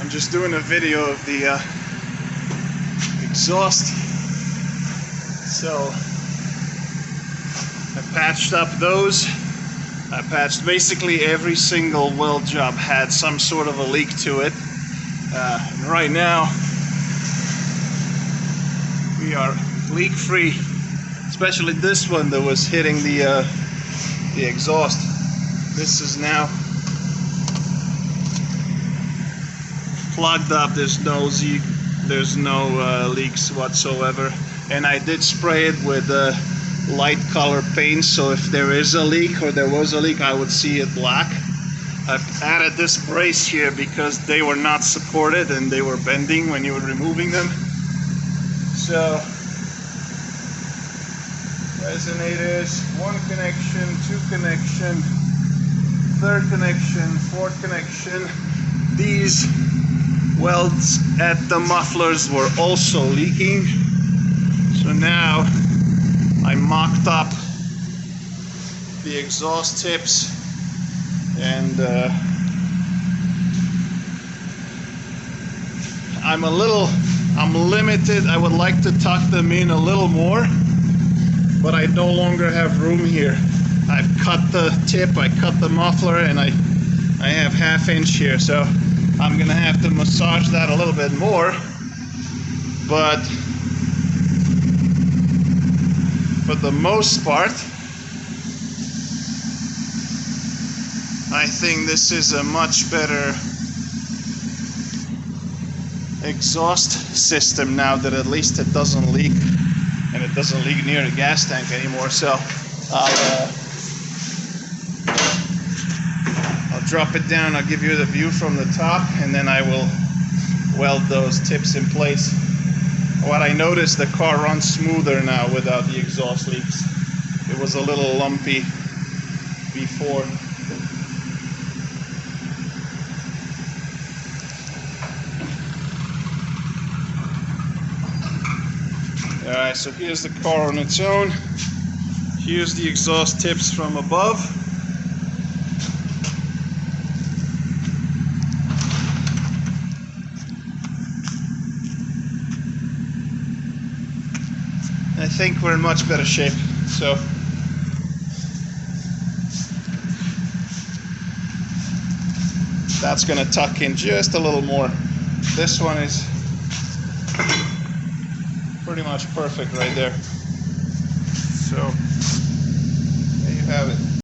I'm just doing a video of the exhaust. So I patched up those. I patched basically every single weld job had some sort of a leak to it. And right now we are leak free, especially this one that was hitting the exhaust. This is now plugged up. There's no leaks whatsoever, and I did spray it with light color paint, so if there is a leak or there was a leak, I would see it black. I've added this brace here because they were not supported and they were bending when you were removing them. So resonators, one connection, two connection, third connection, fourth connection. These welds at the mufflers were also leaking, so now I mocked up the exhaust tips, and I'm limited. I would like to tuck them in a little more, but I no longer have room here. I've cut the tip, I cut the muffler, and I have 1/2 inch here, so I'm gonna have to massage that a little bit more. But for the most part, I think this is a much better exhaust system now, that at least it doesn't leak, and it doesn't leak near the gas tank anymore. So I'll drop it down. I'll give you the view from the top, and then I will weld those tips in place. What I noticed, the car runs smoother now without the exhaust leaks. It was a little lumpy before. Alright, so here's the car on its own. Here's the exhaust tips from above. I think we're in much better shape. So that's going to tuck in just a little more. This one is pretty much perfect right there.